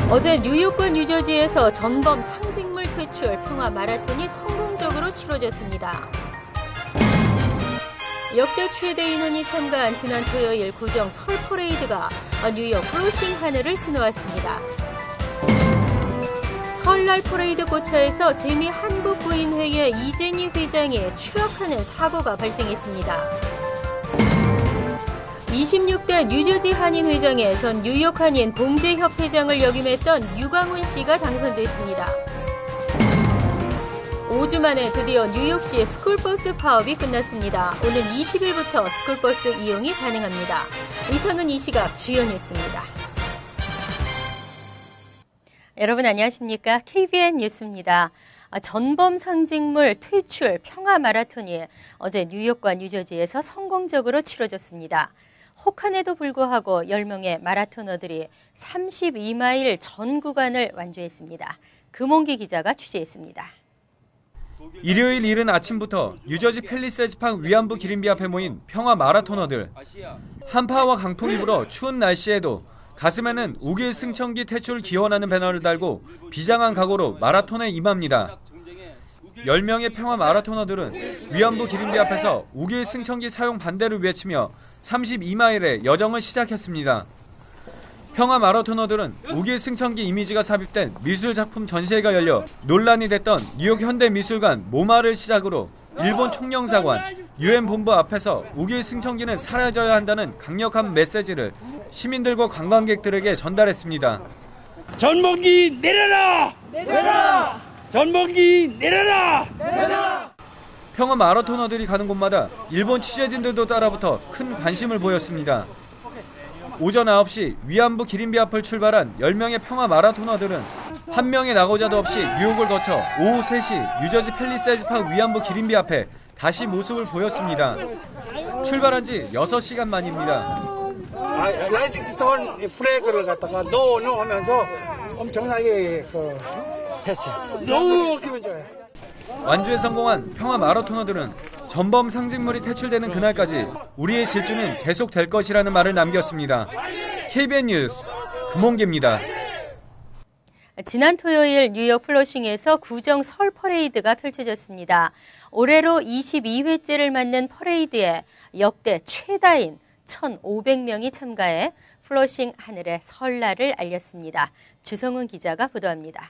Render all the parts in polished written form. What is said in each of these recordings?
어제 뉴욕과 뉴저지에서 전범 상징물 퇴출 평화 마라톤이 성공적으로 치러졌습니다. 역대 최대 인원이 참가한 지난 토요일 구정 설 퍼레이드가 뉴욕 플로싱 하늘을 수놓았습니다. 설날 퍼레이드 고차에서 재미 한국부인회의 이재니 회장이 추락하는 사고가 발생했습니다. 26대 뉴저지 한인회장에 전 뉴욕 한인 봉제협회장을 역임했던 유광훈 씨가 당선됐습니다. 5주 만에 드디어 뉴욕시 스쿨버스 파업이 끝났습니다. 오는 20일부터 스쿨버스 이용이 가능합니다. 이상은 이 시각 주요 뉴스입니다. 여러분 안녕하십니까? KBN 뉴스입니다. 전범 상징물 퇴출 평화 마라톤이 어제 뉴욕과 뉴저지에서 성공적으로 치러졌습니다. 혹한에도 불구하고 10명의 마라토너들이 32마일 전 구간을 완주했습니다. 금홍기 기자가 취재했습니다. 일요일 이른 아침부터 뉴저지 팰리세이드파크 위안부 기린비 앞에 모인 평화 마라토너들. 한파와 강풍이 불어 추운 날씨에도 가슴에는 우길 승천기 퇴출 기원하는 배너를 달고 비장한 각오로 마라톤에 임합니다. 10명의 평화 마라토너들은 위안부 기린비 앞에서 우길 승천기 사용 반대를 외치며 32마일의 여정을 시작했습니다. 평화 마라토너들은 우길 승천기 이미지가 삽입된 미술 작품 전시회가 열려 논란이 됐던 뉴욕 현대미술관 모마를 시작으로 일본 총영사관, UN 본부 앞에서 우길 승천기는 사라져야 한다는 강력한 메시지를 시민들과 관광객들에게 전달했습니다. 전범기 내려라! 내려라! 전범기 내려라! 내려라! 평화 마라토너들이 가는 곳마다 일본 취재진들도 따라붙어 큰 관심을 보였습니다. 오전 9시 위안부 기린비 앞을 출발한 10명의 평화 마라토너들은 한 명의 낙오자도 없이 뉴욕을 거쳐 오후 3시 뉴저지 팰리세이드파크 위안부 기린비 앞에 다시 모습을 보였습니다. 출발한 지 6시간 만입니다. 라이징 선 플래그를 갖다가 노 하면서 엄청나게 했어요. 너무 기분 좋아요. 완주에 성공한 평화 마라토너들은 전범 상징물이 퇴출되는 그날까지 우리의 질주는 계속될 것이라는 말을 남겼습니다. KBN 뉴스 금홍기입니다. 지난 토요일 뉴욕 플로싱에서 구정 설 퍼레이드가 펼쳐졌습니다. 올해로 22회째를 맞는 퍼레이드에 역대 최다인 1,500명이 참가해 플로싱 하늘의 설날을 알렸습니다. 주성훈 기자가 보도합니다.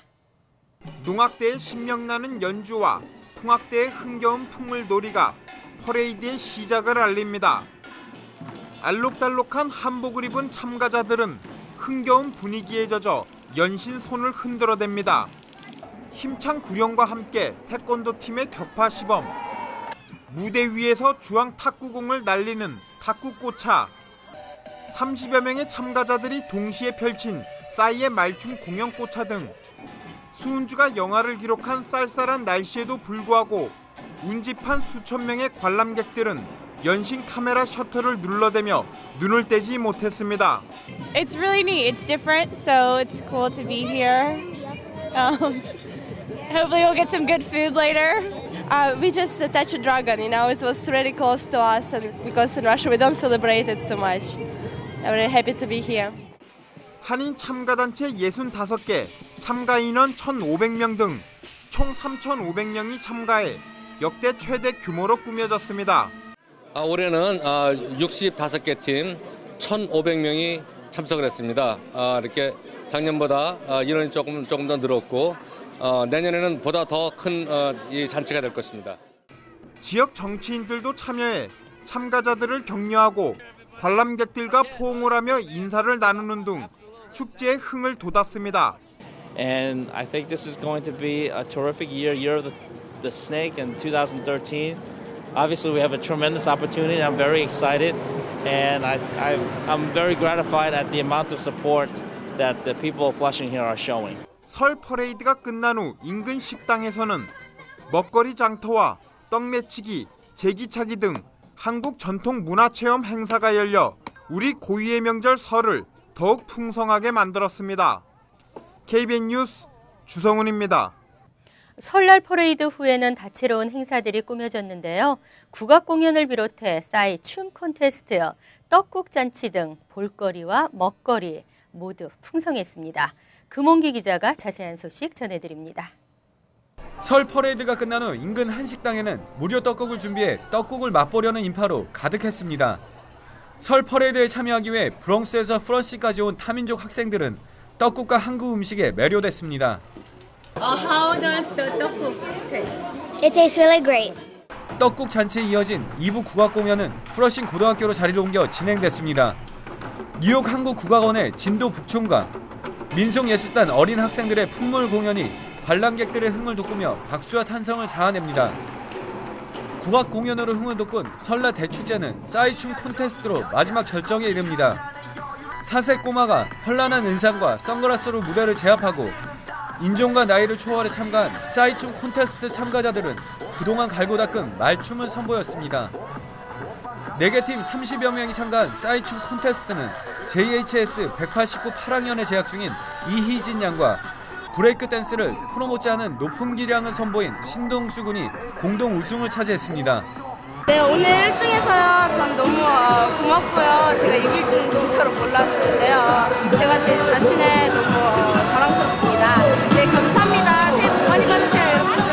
농악대의 신명나는 연주와 풍악대의 흥겨운 풍물놀이가 퍼레이드의 시작을 알립니다. 알록달록한 한복을 입은 참가자들은 흥겨운 분위기에 젖어 연신 손을 흔들어댑니다. 힘찬 구령과 함께 태권도 팀의 격파 시범, 무대 위에서 주황 탁구공을 날리는 탁구꽃차, 30여 명의 참가자들이 동시에 펼친 싸이의 말춤 공연꽃차 등 수은주가 영하를 기록한 쌀쌀한 날씨에도 불구하고 운집한 수천 명의 관람객들은 연신 카메라 셔터를 눌러대며 눈을 떼지 못했습니다. It's really neat. It's different, so it's cool to be here. Hopefully we'll get some good food later. We just touched a dragon, you know, it was really close to us, and it's because in Russia we don't celebrate it so much. I'm really happy to be here. 한인 참가단체 65개, 참가 인원 1,500명 등 총 3,500명이 참가해 역대 최대 규모로 꾸며졌습니다. 올해는 65개 팀 1,500명이 참석을 했습니다. 이렇게 작년보다 인원이 조금 더 늘었고 내년에는 보다 더 큰 이 잔치가 될 것입니다. 지역 정치인들도 참여해 참가자들을 격려하고 관람객들과 포옹을 하며 인사를 나누는 등 축제의 흥을 돋았습니다. And I think this is going to be a terrific year of the snake in 2013. Obviously, we have a tremendous opportunity. I'm very excited, and I'm very gratified at the amount of support that the people of Flushing here are showing. 설 퍼레이드가 끝난 후 인근 식당에서는 먹거리 장터와 떡매치기, 제기차기 등 한국 전통 문화체험 행사가 열려 우리 고유의 명절 설을 더욱 풍성하게 만들었습니다. KBN 뉴스 주성훈입니다. 설날 퍼레이드 후에는 다채로운 행사들이 꾸며졌는데요. 국악 공연을 비롯해 싸이 춤 콘테스트, 떡국 잔치 등 볼거리와 먹거리 모두 풍성했습니다. 금홍기 기자가 자세한 소식 전해드립니다. 설 퍼레이드가 끝난 후 인근 한 식당에는 무료 떡국을 준비해 떡국을 맛보려는 인파로 가득했습니다. 설 퍼레이드에 참여하기 위해 브롱스에서 프런시까지 온 타민족 학생들은 떡국과 한국 음식에 매료됐습니다. How does the 떡국 taste? It tastes really great. 떡국 잔치에 이어진 2부 국악 공연은 프러싱 고등학교로 자리를 옮겨 진행됐습니다. 뉴욕 한국국악원의 진도 북총과 민속예술단 어린 학생들의 풍물 공연이 관람객들의 흥을 돋구며 박수와 탄성을 자아냅니다. 국악 공연으로 흥을 돋군 설날 대축제는 싸이춤 콘테스트로 마지막 절정에 이릅니다. 4세 꼬마가 현란한 의상과 선글라스로 무대를 제압하고 인종과 나이를 초월해 참가한 싸이춤 콘테스트 참가자들은 그동안 갈고 닦은 말춤을 선보였습니다. 4개 팀 30여 명이 참가한 싸이춤 콘테스트는 JHS 189 8학년에 재학 중인 이희진 양과 브레이크 댄스를 프로 못지않은 높은 기량을 선보인 신동수 군이 공동 우승을 차지했습니다. 네, 오늘 1등해서요. 전 너무 고맙고요. 제가 이길 줄은 진짜로 몰랐는데요. 제가 제 자신에 너무 자랑스럽습니다. 네, 감사합니다. 새해 복 많이 받으세요, 여러분들.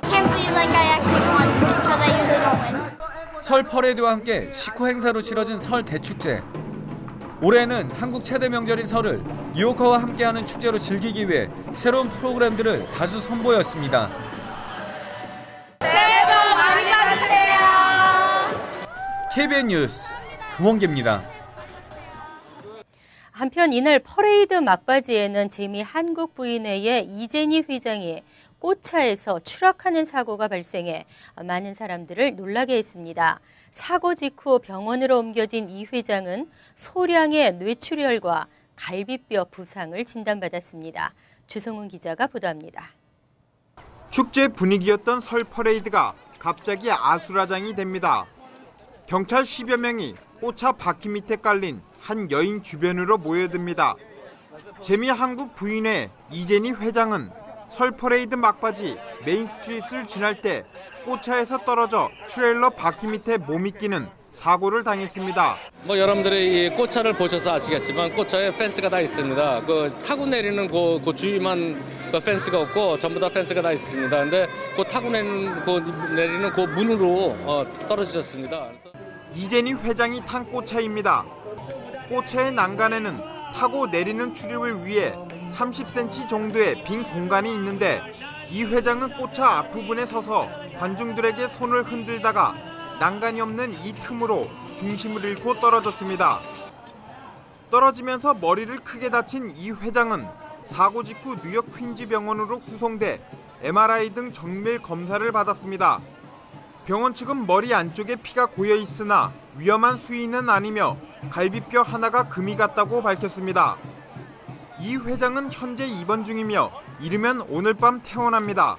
Can't believe like I actually won because I usually don't win. 설 퍼레이드와 함께 식후 행사로 치러진 설 대축제. 올해는 한국 최대 명절인 설을 뉴요커와 함께하는 축제로 즐기기 위해 새로운 프로그램들을 다수 선보였습니다. 새해 복 많이 받으세요. KBN 뉴스 금홍기입니다. 한편 이날 퍼레이드 막바지에는 재미 한국 부인회의 이재니 회장이 꽃차에서 추락하는 사고가 발생해 많은 사람들을 놀라게 했습니다. 사고 직후 병원으로 옮겨진 이 회장은 소량의 뇌출혈과 갈비뼈 부상을 진단받았습니다. 주성훈 기자가 보도합니다. 축제 분위기였던 설 퍼레이드가 갑자기 아수라장이 됩니다. 경찰 10여 명이 꽃차 바퀴 밑에 깔린 한 여인 주변으로 모여듭니다. 재미 한국 부인회 이재니 회장은 설 퍼레이드 막바지 메인 스트리트를 지날 때 꽃차에서 떨어져 트레일러 바퀴 밑에 몸이 끼는 사고를 당했습니다. 여러분들이 이 꽃차를 보셔서 아시겠지만 꽃차에 펜스가 다 있습니다. 타고 내리는 그 주위만 펜스가 없고 전부 다 펜스가 다 있습니다. 근데 타고 내리는 그 문으로 떨어지셨습니다. 이재니 회장이 탄 꽃차입니다. 꽃차의 난간에는 타고 내리는 출입을 위해 30cm 정도의 빈 공간이 있는데 이 회장은 꽃차 앞부분에 서서 관중들에게 손을 흔들다가 난간이 없는 이 틈으로 중심을 잃고 떨어졌습니다. 떨어지면서 머리를 크게 다친 이 회장은 사고 직후 뉴욕 퀸즈 병원으로 구송돼 MRI 등 정밀 검사를 받았습니다. 병원 측은 머리 안쪽에 피가 고여 있으나 위험한 수위는 아니며 갈비뼈 하나가 금이 갔다고 밝혔습니다. 이 회장은 현재 입원 중이며 이르면 오늘 밤 퇴원합니다.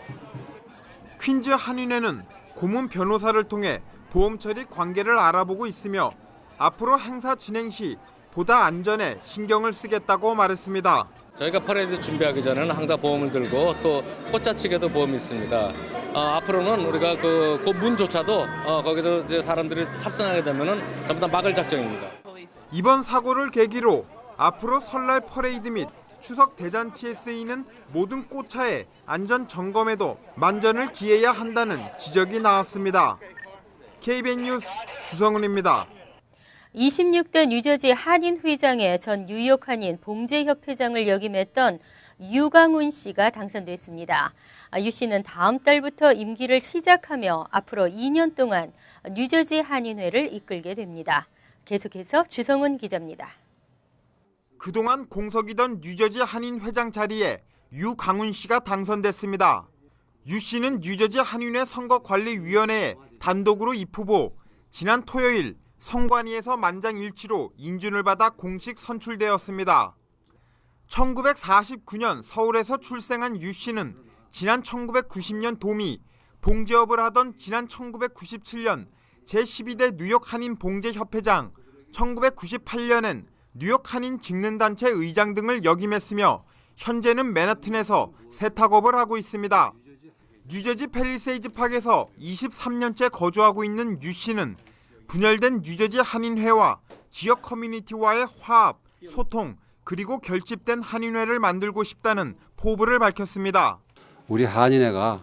퀸즈 한인회는 고문 변호사를 통해 보험 처리 관계를 알아보고 있으며 앞으로 행사 진행 시 보다 안전에 신경을 쓰겠다고 말했습니다. 저희가 퍼레이드 준비하기 전에는 항상 보험을 들고 또 꽃차 측에도 보험이 있습니다. 앞으로는 우리가 그 문조차도 거기도 이제 사람들이 탑승하게 되면은 전부 다 막을 작정입니다. 이번 사고를 계기로 앞으로 설날 퍼레이드 및 추석 대잔치에 쓰이는 모든 꽃차의 안전 점검에도 만전을 기해야 한다는 지적이 나왔습니다. KBN 뉴스 주성훈입니다. 26대 뉴저지 한인 회장의 전 뉴욕 한인 봉제협회장을 역임했던 유강훈 씨가 당선됐습니다. 유 씨는 다음 달부터 임기를 시작하며 앞으로 2년 동안 뉴저지 한인회를 이끌게 됩니다. 계속해서 주성훈 기자입니다. 그동안 공석이던 뉴저지 한인 회장 자리에 유강훈 씨가 당선됐습니다. 유 씨는 뉴저지 한인회 선거관리위원회에 단독으로 입후보, 지난 토요일 선관위에서 만장일치로 인준을 받아 공식 선출되었습니다. 1949년 서울에서 출생한 유 씨는 지난 1990년 도미, 봉제업을 하던 지난 1997년 제12대 뉴욕 한인 봉제협회장, 1998년엔 뉴욕 한인 직능단체 의장 등을 역임했으며 현재는 맨하튼에서 세탁업을 하고 있습니다. 뉴저지 팰리세이즈 팍에서 23년째 거주하고 있는 유 씨는 분열된 뉴저지 한인회와 지역 커뮤니티와의 화합, 소통, 그리고 결집된 한인회를 만들고 싶다는 포부를 밝혔습니다. 우리 한인회가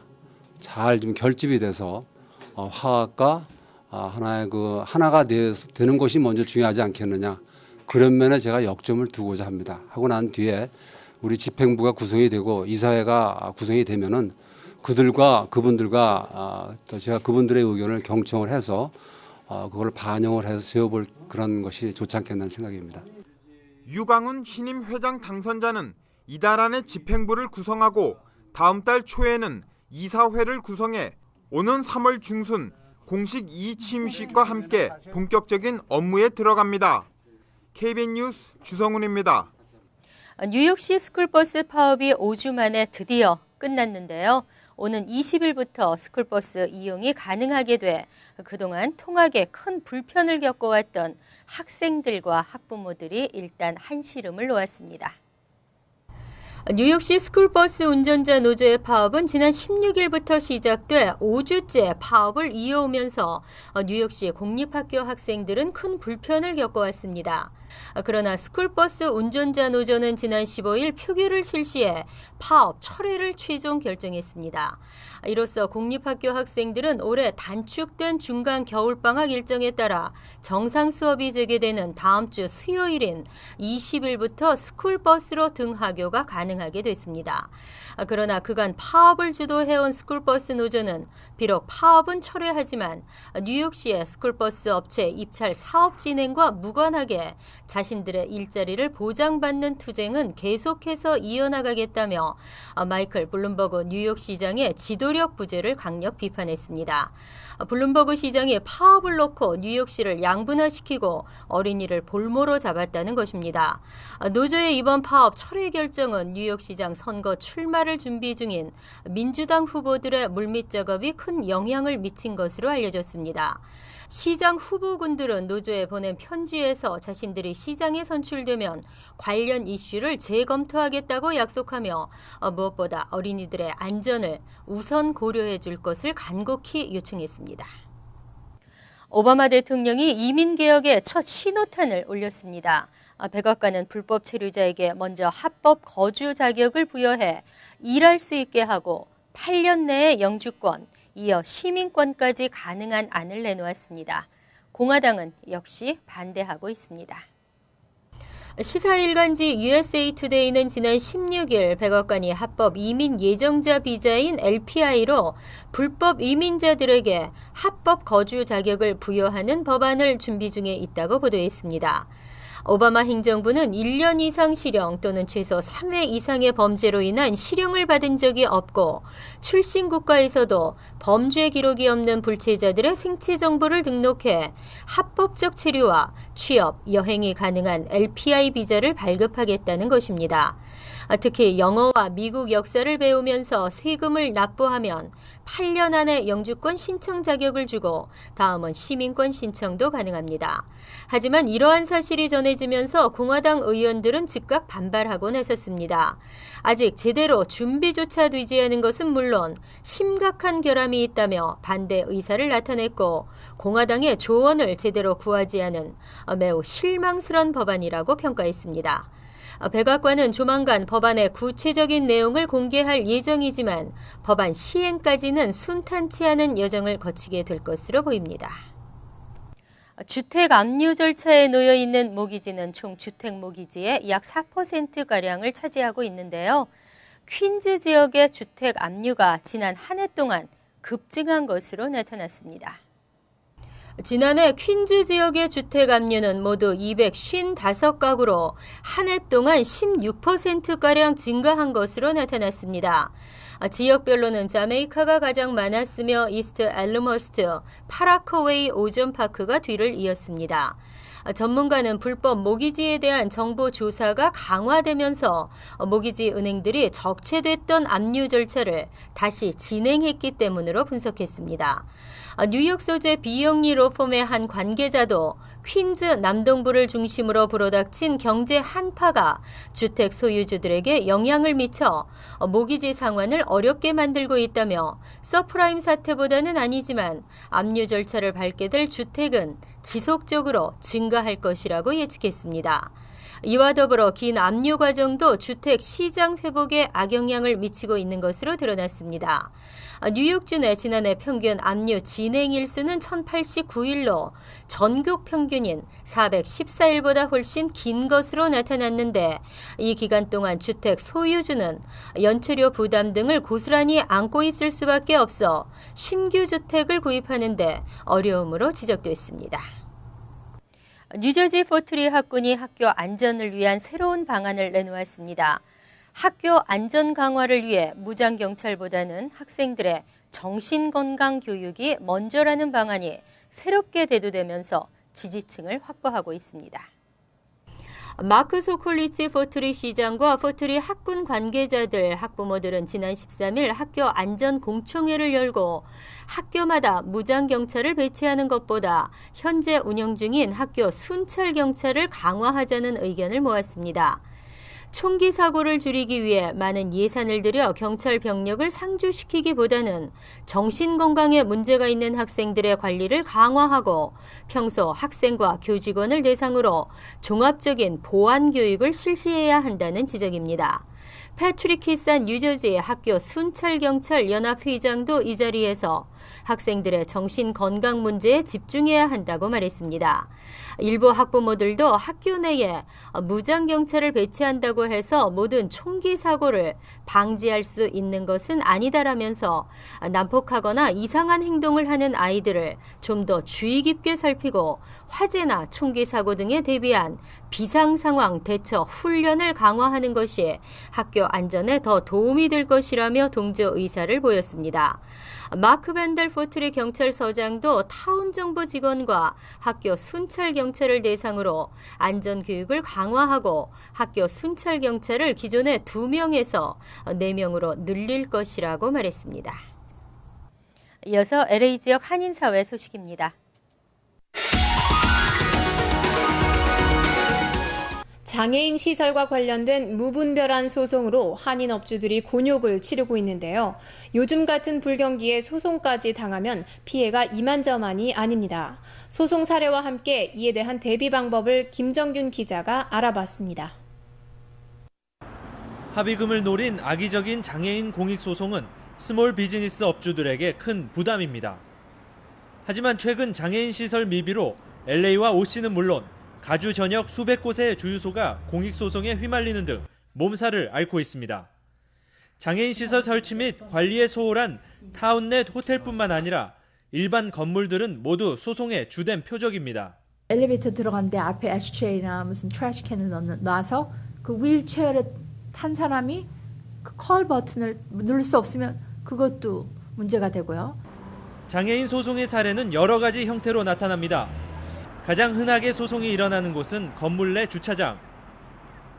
잘 좀 결집이 돼서 화합과 하나가 되는 것이 먼저 중요하지 않겠느냐. 그런 면에 제가 역점을 두고자 합니다. 하고 난 뒤에 우리 집행부가 구성이 되고 이사회가 구성이 되면은 그분들과 또 제가 그분들의 의견을 경청을 해서 그걸 반영을 해서 세워볼 그런 것이 좋지 않겠다는 생각입니다. 유강훈 신임 회장 당선자는 이달 안에 집행부를 구성하고 다음 달 초에는 이사회를 구성해 오는 3월 중순 공식 이취임식과 함께 본격적인 업무에 들어갑니다. KBN 뉴스 주성훈입니다. 뉴욕시 스쿨버스 파업이 5주 만에 드디어 끝났는데요. 오는 20일부터 스쿨버스 이용이 가능하게 돼 그동안 통학에 큰 불편을 겪어왔던 학생들과 학부모들이 일단 한시름을 놓았습니다. 뉴욕시 스쿨버스 운전자 노조의 파업은 지난 16일부터 시작돼 5주째 파업을 이어오면서 뉴욕시 공립학교 학생들은 큰 불편을 겪어왔습니다. 그러나 스쿨버스 운전자 노조는 지난 15일 표결을 실시해 파업 철회를 최종 결정했습니다. 이로써 공립학교 학생들은 올해 단축된 중간 겨울방학 일정에 따라 정상 수업이 재개되는 다음 주 수요일인 20일부터 스쿨버스로 등하교가 가능하게 됐습니다. 그러나 그간 파업을 주도해온 스쿨버스 노조는 비록 파업은 철회하지만 뉴욕시의 스쿨버스 업체 입찰 사업 진행과 무관하게 자신들의 일자리를 보장받는 투쟁은 계속해서 이어나가겠다며 마이클 블룸버그 뉴욕시장의 지도력 부재를 강력 비판했습니다. 블룸버그 시장이 파업을 놓고 뉴욕시를 양분화시키고 어린이를 볼모로 잡았다는 것입니다. 노조의 이번 파업 철회 결정은 뉴욕시장 선거 출마를 준비 중인 민주당 후보들의 물밑 작업이 큰 영향을 미친 것으로 알려졌습니다. 시장 후보군들은 노조에 보낸 편지에서 자신들이 시장에 선출되면 관련 이슈를 재검토하겠다고 약속하며 무엇보다 어린이들의 안전을 우선 고려해 줄 것을 간곡히 요청했습니다. 오바마 대통령이 이민개혁에 첫 신호탄을 올렸습니다. 백악관은 불법 체류자에게 먼저 합법 거주 자격을 부여해 일할 수 있게 하고 8년 내에 영주권, 이어 시민권까지 가능한 안을 내놓았습니다. 공화당은 역시 반대하고 있습니다. 시사일간지 USA 투데이는 지난 16일 백악관이 합법 이민 예정자 비자인 LPI로 불법 이민자들에게 합법 거주 자격을 부여하는 법안을 준비 중에 있다고 보도했습니다. 오바마 행정부는 1년 이상 실형 또는 최소 3회 이상의 범죄로 인한 실형을 받은 적이 없고 출신 국가에서도 범죄 기록이 없는 불체자들의 생체 정보를 등록해 합법적 체류와 취업, 여행이 가능한 LPI 비자를 발급하겠다는 것입니다. 특히 영어와 미국 역사를 배우면서 세금을 납부하면 8년 안에 영주권 신청 자격을 주고 다음은 시민권 신청도 가능합니다. 하지만 이러한 사실이 전해지면서 공화당 의원들은 즉각 반발하고 나섰습니다. 아직 제대로 준비조차 되지 않은 것은 물론 심각한 결함이 있다며 반대 의사를 나타냈고 공화당의 조언을 제대로 구하지 않은 매우 실망스러운 법안이라고 평가했습니다. 백악관은 조만간 법안의 구체적인 내용을 공개할 예정이지만 법안 시행까지는 순탄치 않은 여정을 거치게 될 것으로 보입니다. 주택 압류 절차에 놓여 있는 모기지는 총 주택 모기지의 약 4%가량을 차지하고 있는데요. 퀸즈 지역의 주택 압류가 지난 한 해 동안 급증한 것으로 나타났습니다. 지난해 퀸즈 지역의 주택 압류는 모두 255가구로 한 해 동안 16%가량 증가한 것으로 나타났습니다. 지역별로는 자메이카가 가장 많았으며 이스트 엘르머스트, 파라커웨이 오존파크가 뒤를 이었습니다. 전문가는 불법 모기지에 대한 정보 조사가 강화되면서 모기지 은행들이 적체됐던 압류 절차를 다시 진행했기 때문으로 분석했습니다. 뉴욕 소재 비영리 로펌의 한 관계자도 퀸즈 남동부를 중심으로 불어닥친 경제 한파가 주택 소유주들에게 영향을 미쳐 모기지 상환을 어렵게 만들고 있다며 서프라임 사태보다는 아니지만 압류 절차를 밟게 될 주택은 지속적으로 증가할 것이라고 예측했습니다. 이와 더불어 긴 압류 과정도 주택 시장 회복에 악영향을 미치고 있는 것으로 드러났습니다. 뉴욕주 내 지난해 평균 압류 진행 일수는 1089일로 전국 평균인 414일보다 훨씬 긴 것으로 나타났는데 이 기간 동안 주택 소유주는 연체료 부담 등을 고스란히 안고 있을 수밖에 없어 신규 주택을 구입하는 데 어려움으로 지적됐습니다. 뉴저지 포트리 학군이 학교 안전을 위한 새로운 방안을 내놓았습니다. 학교 안전 강화를 위해 무장경찰보다는 학생들의 정신건강 교육이 먼저라는 방안이 새롭게 대두되면서 지지층을 확보하고 있습니다. 마크 소콜리치 포트리 시장과 포트리 학군 관계자들, 학부모들은 지난 13일 학교 안전 공청회를 열고 학교마다 무장경찰을 배치하는 것보다 현재 운영 중인 학교 순찰경찰을 강화하자는 의견을 모았습니다. 총기 사고를 줄이기 위해 많은 예산을 들여 경찰 병력을 상주시키기보다는 정신건강에 문제가 있는 학생들의 관리를 강화하고 평소 학생과 교직원을 대상으로 종합적인 보안 교육을 실시해야 한다는 지적입니다. 패트릭 키산 뉴저지 학교 순찰경찰 연합회장도 이 자리에서 학생들의 정신건강 문제에 집중해야 한다고 말했습니다. 일부 학부모들도 학교 내에 무장경찰을 배치한다고 해서 모든 총기 사고를 방지할 수 있는 것은 아니다라면서 난폭하거나 이상한 행동을 하는 아이들을 좀 더 주의 깊게 살피고 화재나 총기 사고 등에 대비한 비상상황 대처 훈련을 강화하는 것이 학교 안전에 더 도움이 될 것이라며 동조 의사를 보였습니다. 마크 벤델 포트리 경찰서장도 타운 정보 직원과 학교 순찰 경찰을 대상으로 안전 교육을 강화하고 학교 순찰 경찰을 기존의 2명에서 4명으로 늘릴 것이라고 말했습니다. 이어서 LA 지역 한인사회 소식입니다. 장애인 시설과 관련된 무분별한 소송으로 한인 업주들이 곤욕을 치르고 있는데요. 요즘 같은 불경기에 소송까지 당하면 피해가 이만저만이 아닙니다. 소송 사례와 함께 이에 대한 대비 방법을 김정균 기자가 알아봤습니다. 합의금을 노린 악의적인 장애인 공익소송은 스몰 비즈니스 업주들에게 큰 부담입니다. 하지만 최근 장애인 시설 미비로 LA와 OC는 물론 가주 전역 수백 곳의 주유소가 공익소송에 휘말리는 등 몸살을 앓고 있습니다. 장애인 시설 설치 및 관리에 소홀한 타운넷 호텔뿐만 아니라 일반 건물들은 모두 소송의 주된 표적입니다. 엘리베이터 들어갔는데 앞에 애쉬트레이나 무슨 트래시캔을 놔서 그 휠체어에 탄 사람이 그 콜 버튼을 누를 수 없으면 그것도 문제가 되고요. 장애인 소송의 사례는 여러 가지 형태로 나타납니다. 가장 흔하게 소송이 일어나는 곳은 건물 내 주차장.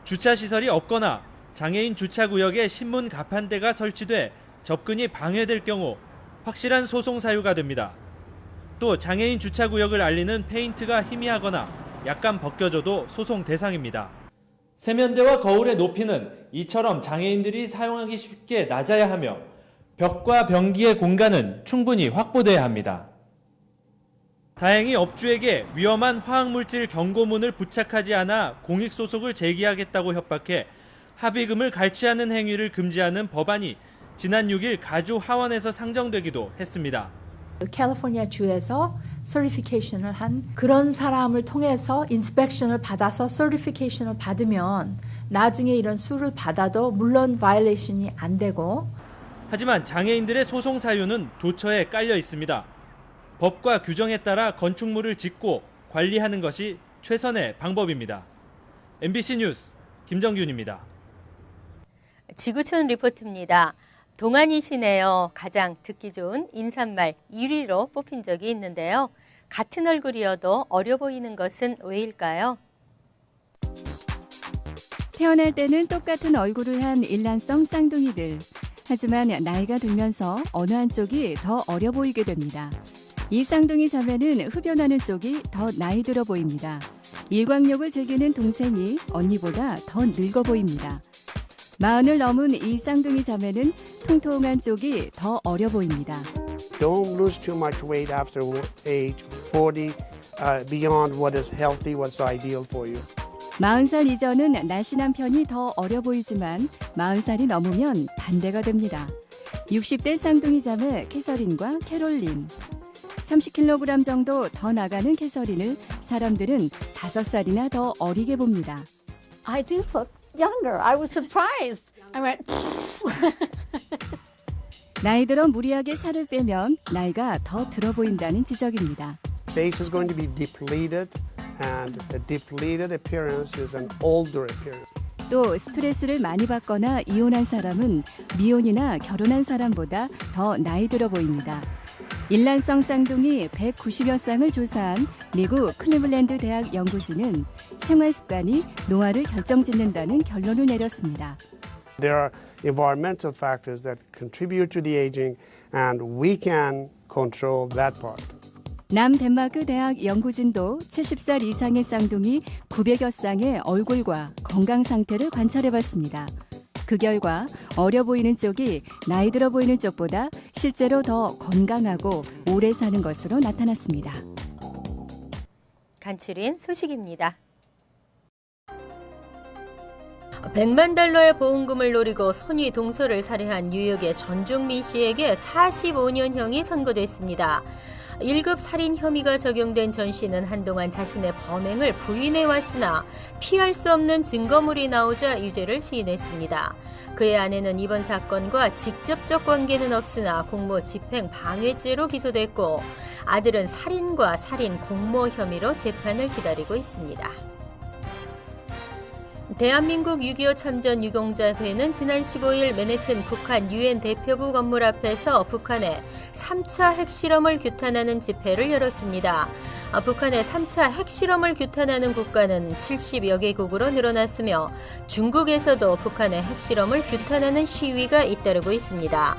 주차시설이 없거나 장애인 주차구역에 신문 가판대가 설치돼 접근이 방해될 경우 확실한 소송 사유가 됩니다. 또 장애인 주차구역을 알리는 페인트가 희미하거나 약간 벗겨져도 소송 대상입니다. 세면대와 거울의 높이는 이처럼 장애인들이 사용하기 쉽게 낮아야 하며 벽과 변기의 공간은 충분히 확보돼야 합니다. 다행히 업주에게 위험한 화학물질 경고문을 부착하지 않아 공익소송을 제기하겠다고 협박해 합의금을 갈취하는 행위를 금지하는 법안이 지난 6일 가주 하원에서 상정되기도 했습니다. 캘리포니아 주에서 서티피케이션을 한 그런 사람을 통해서 인스펙션을 받아서 서티피케이션을 받으면 나중에 이런 수를 받아도 물론 바이올레이션이 안 되고. 하지만 장애인들의 소송 사유는 도처에 깔려 있습니다. 법과 규정에 따라 건축물을 짓고 관리하는 것이 최선의 방법입니다. MBC 뉴스 김정균입니다. 지구촌 리포트입니다. 동안이시네요. 가장 듣기 좋은 인사말 1위로 뽑힌 적이 있는데요. 같은 얼굴이어도 어려 보이는 것은 왜일까요? 태어날 때는 똑같은 얼굴을 한 일란성 쌍둥이들. 하지만 나이가 들면서 어느 한쪽이 더 어려 보이게 됩니다. 이 쌍둥이 자매는 흡연하는 쪽이 더 나이 들어 보입니다. 일광욕을 즐기는 동생이 언니보다 더 늙어 보입니다. 40을 넘은 이 쌍둥이 자매는 통통한 쪽이 더 어려 보입니다. Don't lose too much weight after age 40, beyond what is healthy, what's ideal for you. 40살 이전은 날씬한 편이 더 어려 보이지만 40살이 넘으면 반대가 됩니다. 60대 쌍둥이 자매 캐서린과 캐롤린. 30kg 정도 더 나가는 캐서린을 사람들은 5살이나 더 어리게 봅니다. I do look younger. I was surprised. I went. 나이 들어 무리하게 살을 빼면 나이가 더 들어 보인다는 지적입니다. Face is going to be depleted, and the depleted appearance is an older appearance. 또 스트레스를 많이 받거나 이혼한 사람은 미혼이나 결혼한 사람보다 더 나이 들어 보입니다. 일란성 쌍둥이 190여 쌍을 조사한 미국 클리블랜드 대학 연구진은 생활 습관이 노화를 결정짓는다는 결론을 내렸습니다. There are environmental factors that contribute to the aging, and we can control that part. 남덴마크 대학 연구진도 70살 이상의 쌍둥이 900여 쌍의 얼굴과 건강 상태를 관찰해봤습니다. 그 결과 어려 보이는 쪽이 나이 들어 보이는 쪽보다 실제로 더 건강하고 오래 사는 것으로 나타났습니다. 간추린 소식입니다. 100만 달러의 보험금을 노리고 손위 동서를 살해한 뉴욕의 전종민 씨에게 45년형이 선고됐습니다. 1급 살인 혐의가 적용된 전 씨는 한동안 자신의 범행을 부인해왔으나 피할 수 없는 증거물이 나오자 유죄를 시인했습니다. 그의 아내는 이번 사건과 직접적 관계는 없으나 공모 집행 방해죄로 기소됐고 아들은 살인과 살인 공모 혐의로 재판을 기다리고 있습니다. 대한민국 6.25 참전 유공자회는 지난 15일 맨해튼 북한 유엔 대표부 건물 앞에서 북한의 3차 핵실험을 규탄하는 집회를 열었습니다. 북한의 3차 핵실험을 규탄하는 국가는 70여 개국으로 늘어났으며 중국에서도 북한의 핵실험을 규탄하는 시위가 잇따르고 있습니다.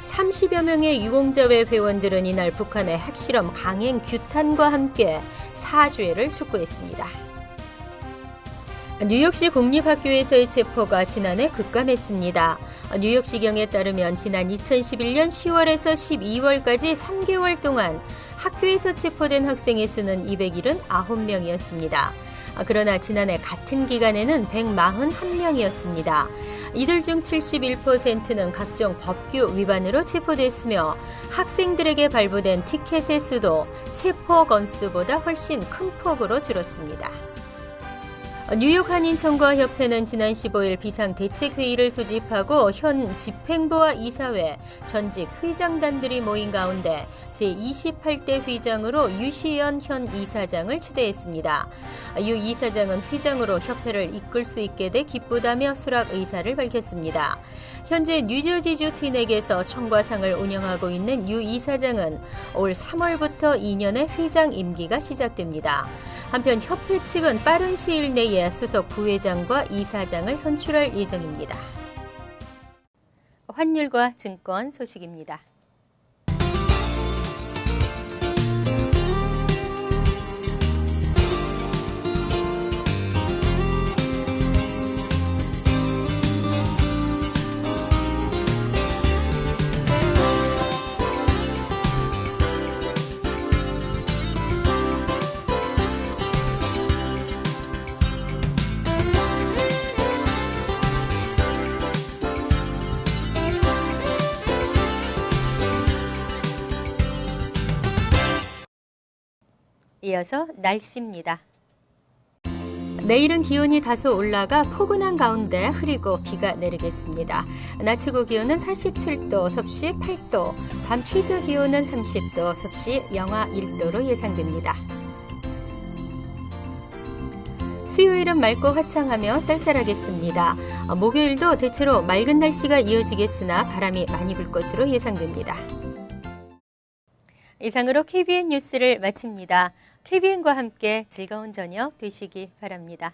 30여 명의 유공자회 회원들은 이날 북한의 핵실험 강행 규탄과 함께 사죄를 촉구했습니다. 뉴욕시 공립학교에서의 체포가 지난해 급감했습니다. 뉴욕시경에 따르면 지난 2011년 10월에서 12월까지 3개월 동안 학교에서 체포된 학생의 수는 279명이었습니다. 그러나 지난해 같은 기간에는 141명이었습니다. 이들 중 71%는 각종 법규 위반으로 체포됐으며 학생들에게 발부된 티켓의 수도 체포 건수보다 훨씬 큰 폭으로 줄었습니다. 뉴욕 한인청과협회는 지난 15일 비상대책회의를 소집하고 현 집행부와 이사회, 전직 회장단들이 모인 가운데 제28대 회장으로 유시연 현 이사장을 추대했습니다. 유 이사장은 회장으로 협회를 이끌 수 있게 돼 기쁘다며 수락 의사를 밝혔습니다. 현재 뉴저지주 티넥에서 청과상을 운영하고 있는 유 이사장은 올 3월부터 2년의 회장 임기가 시작됩니다. 한편 협회 측은 빠른 시일 내에 수석 부회장과 이사장을 선출할 예정입니다. 환율과 증권 소식입니다. 이어서 날씨입니다. 내일은 기온이 다소 올라가 포근한 가운데 흐리고 비가 내리겠습니다. 낮 최고 기온은 47도, 섭씨 8도, 밤 최저 기온은 30도, 섭씨 영하 1도로 예상됩니다. 수요일은 맑고 화창하며 쌀쌀하겠습니다. 목요일도 대체로 맑은 날씨가 이어지겠으나 바람이 많이 불 것으로 예상됩니다. 이상으로 KBN 뉴스를 마칩니다. KBN과 함께 즐거운 저녁 되시기 바랍니다.